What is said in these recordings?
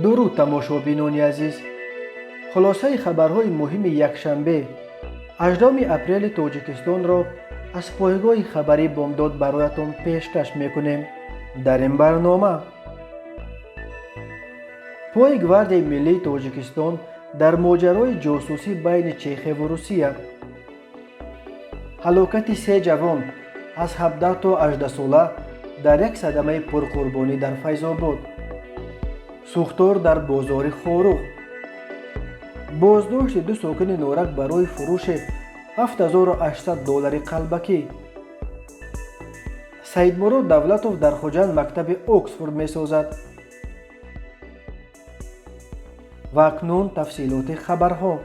درود تماشابینان عزیز، خلاصه خبرهای مهم یکشنبه 18 اپریل تاجیکستان را از پایگاه خبری بامداد برایتان پیشکش میکنیم. در این برنامه پای گواردی ملی تاجیکستان در ماجرای جاسوسی بین چیخ و روسیه، هلاکت 3 جوان از 17 تا 18 ساله در یک صدمه پرقربانی در فیض‌آباد، سوختار در بازار خاروخ، بازداشت 2 ساکن نورک برای فروش $7800 قلبکی، سید مراد دولتوف در خوجند مکتب اکسفورد می سازد. و اکنون تفصیلات خبرها.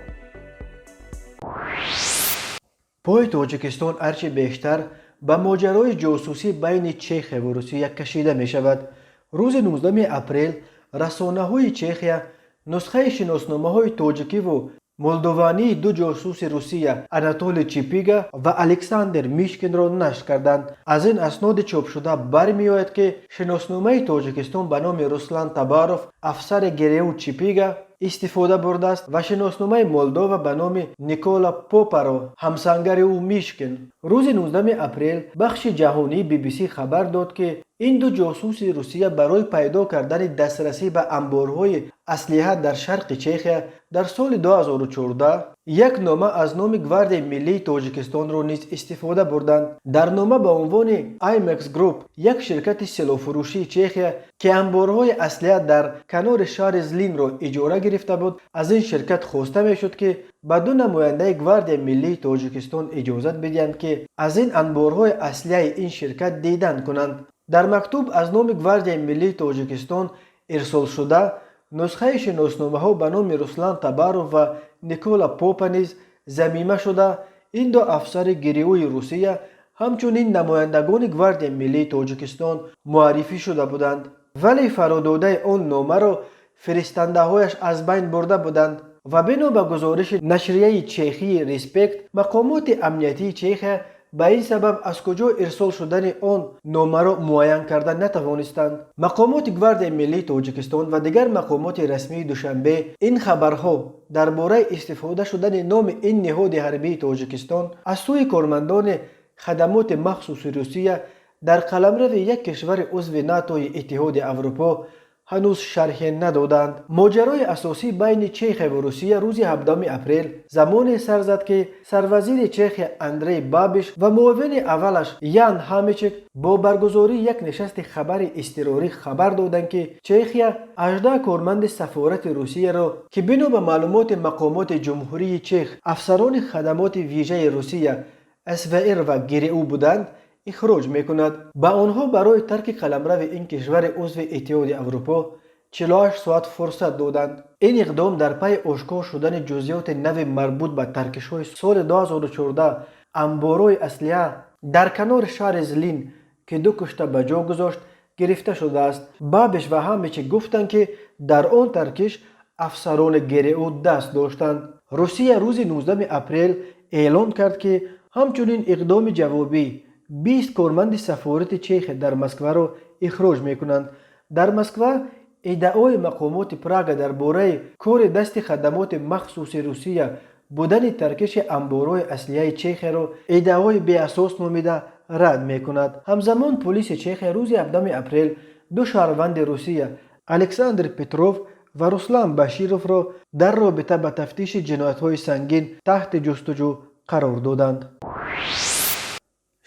پای تاجیکستان هرچه بیشتر به ماجرای جاسوسی بین چیخ و روسیه کشیده می شود. روز 19 اپریل رسانه های چیخ نسخه شناسنامه های تاجیکی و مولدوانی 2 جاسوس روسیه، آناتولی چیپیگا و الکساندر میشکین را نشر کردند. از این اسناد چاپ شده برمی آید که شناسنامه تاجیکستان به نام رسلان تباروف، افسر گریو چیپیگا استفاده برده است و شناسنامه مولدووا به نام نیکولا پوپارو، همسنگر او میشکین. روز 19 اپریل بخش جهانی BBC خبر داد که این 2 جاسوس روسیه برای پیدا کردن دسترسی به انبارهای اسلحه در شرق چیخ در سال 2014 یک نامه از نام گواردی ملی تاجیکستان را نیز استفاده بردند. در نامه با عنوان ایمکس گروپ، یک شرکت سلاحفروشی چیخ که انبارهای اسلحه در کنار شهر زلین را اجاره گرفته بود، از این شرکت خواسته میشد که به 2 نماینده گواردی ملی تاجیکستان اجازت بدهند که از این انبارهای اسلحه این شرکت دیدن کنند. در مکتوب از نام گواردی ملی تاجیکستان ارسال شده نسخه شناسنامه ها به نام رسلان تباروف و نیکولا پوپا نیز ضمیمه شده این 2 افسر گروه روسیه همچنین نمایندگان گواردی ملی تاجیکستان معرفی شده بودند، ولی فراداده آن نامه را فرستنده هایش از بین برده بودند و بنا به گزارش نشریه چیخی ریسپکت، مقامات امنیتی چیخ به این سبب از کجا ارسال شدن آن نامه را معین کرده نتوانستند. مقامات گواردی ملی تاجیکستان و دیگر مقامات رسمی دوشنبه این خبرها درباره استفاده شدن نام این نهاد حربی تاجیکستان از سوی کارمندان خدمات مخصوص روسیه در قلمرو یک کشور عضو ناتو اتحاد اروپا هنوز شرح ندادند. ماجرای اساسی بین چیخ و روسیه روز 17 اپریل زمانی سر زد که سروزیر چیخ اندری بابیش و معاون اولش یان هامیچک با برگزاری یک نشست خبر اضطراری خبر دادند که چیخ 18 کارمند سفارت روسیه را که بنا به معلومات مقامات جمهوری چیخ افسران خدمات ویژه روسیه اسوئر و گریو بودند اخراج میکند. به آنها برای ترک قلمرو این کشور عضو اتحاد اروپا 48 ساعت فرصت دادند. این اقدام در پی آشکار شدن جزئیات نو مربوط به ترکش های سال 2014 انبارهای اسلحه در کنار شهر زلین که 2 کشته به جا گذاشت گرفته شده است. بابش و همیچه گفتند که در آن ترکش افسران گریو دست داشتند. روسیه روز 19 اپریل اعلام کرد که همچنین اقدام جوابی 20 کارمند سفارت چیخ در مسکو را اخراج میکنند. در مسکو ادعای مقامات پراگ درباره کار دست خدمات مخصوص روسیه بودن ترکش انبارهای اسلحه چیخ را ادعای بی اساس نامیده رد میکند. همزمان پلیس چیخ روز 17 اپریل 2 شهروند روسیه، الکساندر پتروف و رسلان باشیروف را در رابطه با تفتیش جنایت‌های سنگین تحت جستجو قرار دادند.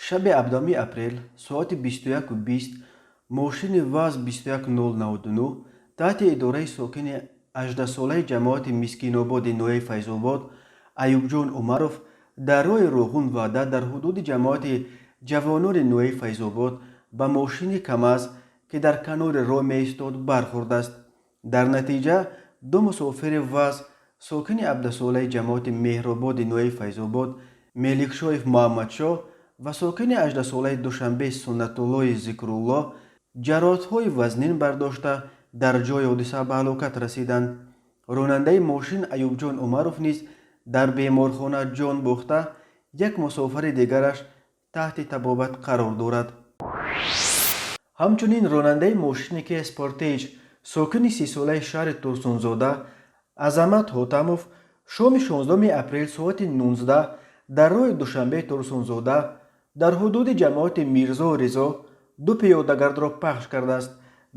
شب 17 اپریل ساعت 21:20 ماشین واز 21099 تحت اداره ساکن 18 ساله جماعت مسکین آباد نوی فیض‌آباد ایوب جان عمروف در راه روغون واده در حدود جماعت جوانان نوی فیض‌آباد به ماشین کماز که در کنار راه می ایستاد برخورد است. در نتیجه 2 مسافر واز ساکن 17 ساله جماعت مهرآباد نوی فیض‌آباد ملکشایف محمد شاه و ساکن 18 ساله دوشنبه سنت الله ذکرالله جراحت‌های وزنین برداشته در جای حادثه به هلاکت رسیدند. راننده ماشین ایوب جان عمروف نیز در بیمارخانه جان باخته، یک مسافر دیگرش تحت طبابت قرار دارد. همچنین راننده ماشین که اسپورتیج ساکن 30 ساله شهر ترسونزاده عظمت حاتموف شام 16 اپریل ساعت 19 در راه دوشنبه ترسونزاده در حدود جماعت میرزا رضا دو پیادهگرد را پخش کرده است.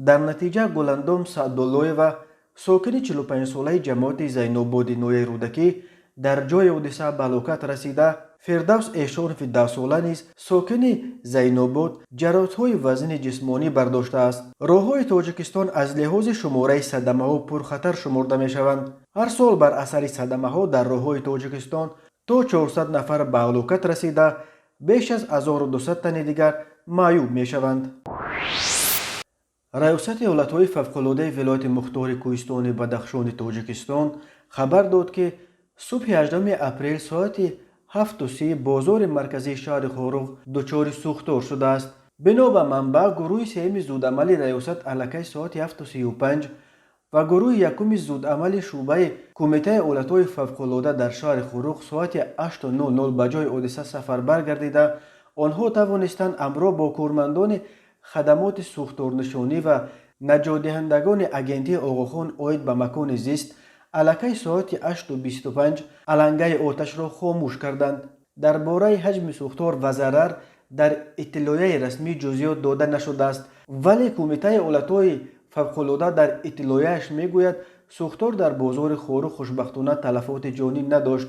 در نتیجه گلندام سعدالله‌یeva ساکن 45 ساله جماعت زین‌آباد نوی رودکی در جای حادثه به هلاکت رسیده. فردوس ایشان 17 ساله نیز ساکن زین‌آباد جراحت‌های وزن جسمانی برداشته است. راه‌های تاجیکستان از لحاظ شماره صدمه‌ها پرخطر شمرده می‌شوند. هر سال بر اثر صدمه‌ها در راه‌های تاجیکستان تا 400 نفر به هلاکت رسیده، بیش از 1200 تن دیگر معیوب می‌شوند. ریاست حالتهای فوق‌العاده ولایت مختار کوهستان بدخشان تاجیکستان خبر داد که صبح 18 اپریل ساعت 7:30 بازار مرکزی شهر خاروغ دچار سوختار شده است. بنا به منبع گروه سوم زودعمل ریاست الکی ساعت 7:35 و گروه یکم زودعمل شعبه کمیته حالتهای فوق‌العاده در شهر خاروغ ساعت 8:00 به جای حادثه سفربر گردیده آنها توانستند همراه با کارمندان خدمات سوختارنشانی و نجات دهندگان اگنتی آقاخان عاید به مکان زیست الکی ساعت 8:25 علنگه آتش را خاموش کردند. درباره حجم سوختار و ضرر در اطلاعیه رسمی جزئیات داده نشده است، ولی کمیته حالتهای فوق‌العاده در اطلاعیه‌اش میگوید سوختار در بازار خاروغ خوشبختانه تلفات جانی نداشت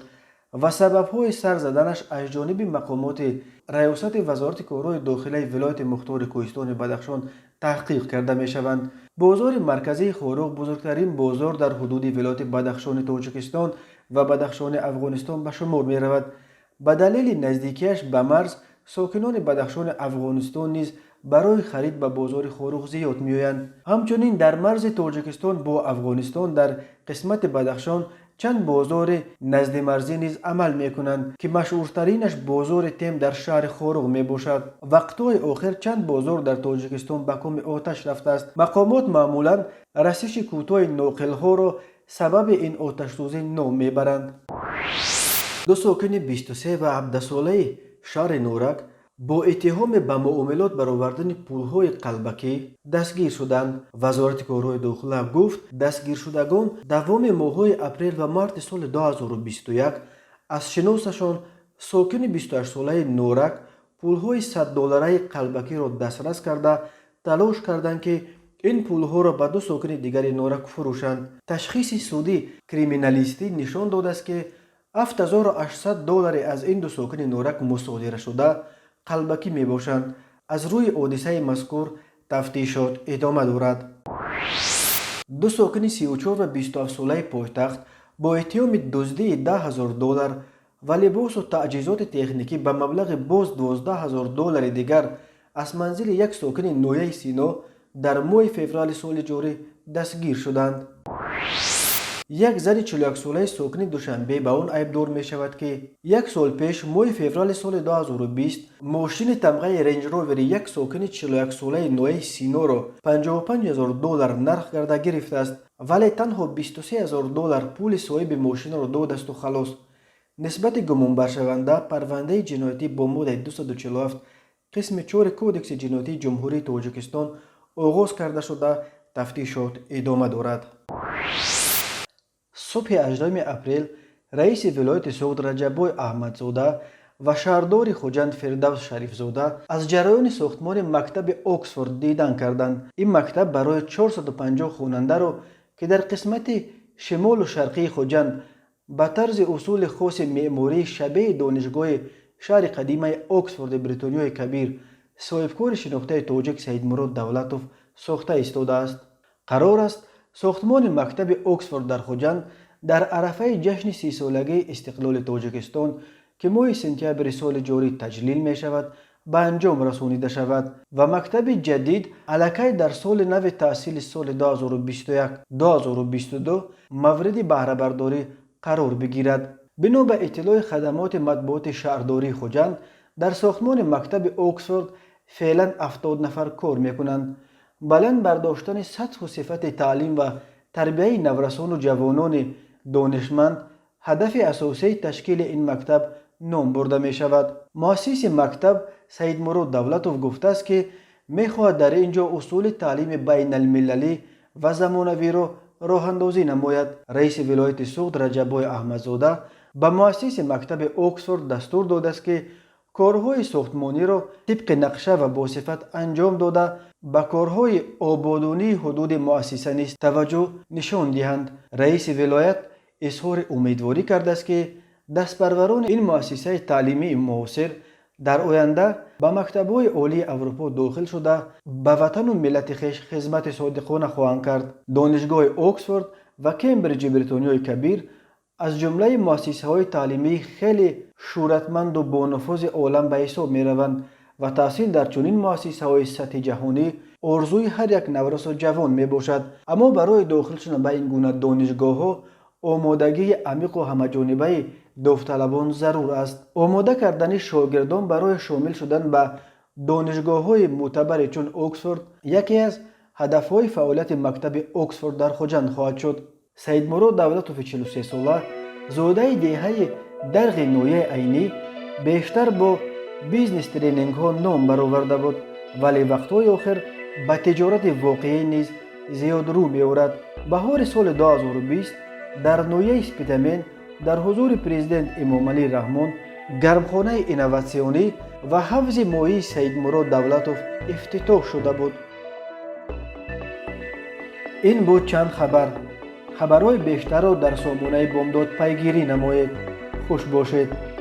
و سبب‌های سر زدنش از جانب مقامات ریاست وزارت کارهای داخلی ولایت مختار کوهستان بدخشان تحقیق کرده می‌شوند. بازار مرکزی خاروغ بزرگترین بازار در حدود ولایت بدخشان تاجیکستان و بدخشان افغانستان به شمار می‌رود. به دلیل نزدیکیش به مرز، ساکنان بدخشان افغانستان نیز برای خرید به بازار خاروغ زیاد می‌آیند. همچنین در مرز تاجیکستان با افغانستان در قسمت بدخشان چند بازار نزد مرزی نیز عمل می‌کنند که مشهورترینش بازار تیم در شهر خاروغ میباشد. وقتهای آخر چند بازار در تاجیکستان به کام آتش رفته است. مقامات معمولاً رسش کوتاه ناقل‌ها را سبب این آتش سوزی نام میبرند. دو ساکن 23 و 17 ساله شهر نورک با اتهام به معاملات برآوردن پولهای قلبکی دستگیر شدند. وزارت کارهای داخله گفت دستگیر شدگان دوام ماه‌های اپریل و مارت سال 2021 از شناسشان ساکن 28 ساله نورک پولهای $100 قلبکی را دسترس کرده تلاش کردند که این پولها را به دو ساکن دیگر نورک فروشند. تشخیص سودی کریمینالیستی نشان داده است که $7800 از این دو ساکن نورک مصادره شده قلبکی می باشند. از روی حادثه مذکور تفتیشات ادامه دارد. دو ساکن 34 و 27 ساله پایتخت با اتهام دزدی $10,000 و لباس و تجهیزات تکنیکی به مبلغ باز $12,000 دیگر از منزل یک ساکن نویه سینا در ماه فوریه سال جاری دستگیر شدند. یک زن 41 ساله ساکن دوشنبه به آن عیبدار می شود که یک سال پیش ماه فوریه سال 2020 ماشین تمغه رنج روور یک ساکن 41 ساله نوعی سینا را $55,000 نرخ کرده گرفته است، ولی تنها $23,000 پول صاحب ماشین را داده است و خلاص. نسبت گمانبر شونده پرونده جنایتی با ماده 247 قسم 4 کودکس جنایتی جمهوری تاجیکستان آغاز کرده شده تفتیشات ادامه دارد. صبح 18 اپریل رئیس ولایت سوخت رجبای احمدزاده و شهردار خوجند فردوس شریفزاده از جریان ساختمان مکتب اکسفورد دیدن کردند. این مکتب برای 450 خواننده را که در قسمت شمال و شرقی خوجند به طرز اصول خاص معماری شبیه دانشگاه شهر قدیم اکسفورد بریتانیای کبیر صاحبکار شناخته تاجیک سید مراد دولتوف ساخته ایستاده است. قرار است ساختمان مکتب اکسفورد در خوجند در عرفه جشن 30 سالگی استقلال تاجیکستان که ماه سپتامبر سال جاری تجلیل می شود به انجام رسانیده شود و مکتب جدید الکی در سال نو تحصیل سال 2021-2022 مورد بهره برداری قرار بگیرد. بنا به اطلاع خدمات مطبوعات شهرداری خوجند در ساختمان مکتب اکسفورد فعلا 70 نفر کار میکنند. بلند برداشتن سطح و صفت تعلیم و تربیه نورسان و جوانان دانشمند هدف اساسی تشکیل این مکتب نام برده می شود. مؤسس مکتب سید مراد دولتوف گفته است که می خواهد در اینجا اصول تعلیم بین المللی و زمانویро راهاندازی نماید. رئیس ولایت سوخت رجبای احمدزاده به مؤسس مکتب اکسفورد دستور داده است که کارهای ساختمانی را طبق نقشه و با صفت انجام داده به کارهای آبادانی حدود مؤسسه نیز توجه نشان دهند. رئیس ولایت اظهار امیدواری کرده است که دستپروران این مؤسسه تعلیمی معاصر در آینده به مکتب‌های عالی اروپا داخل شده به وطن و ملت خویش خدمت صادقانه خواهند کرد. دانشگاه اکسفورد و کمبریج بریتانیای کبیر از جمله مؤسسه‌های تعلیمی خیلی شهرتمند و با نفوذ عالم به حساب می‌روند و تحصیل در چنین مؤسسه‌های سطح جهانی آرزوی هر یک نوروز جوان میباشد. اما برای داخل شدن به این گونه دانشگاه‌ها آمادگی عمیق و همه‌جانبه داوطلبان ضرور است. آماده کردن شاگردان برای شامل شدن به دانشگاه‌های معتبر چون اکسفورد یکی از هدف‌های فعالیت مکتب اکسفورد در خوجند خواهد شد. سید مراد دولتوف 43 ساله زاده دهه درغ نویه عینی بیشتر با بیزنس ترینینگ ها نام برآورده بود ولی وقتهای آخر به تجارت واقعی نیز زیاد رو می‌آورد. بهار سال 2020 در نویه اسپیتامین در حضور پرزیدنت امام علی رحمان گرمخانه اینواسیونی و حفظ ماهی سید مراد دولتوف افتتاح شده بود. این بود چند خبر. خبرهای بیشتر را در سامانه بامداد پیگیری نمایید. خوش باشید.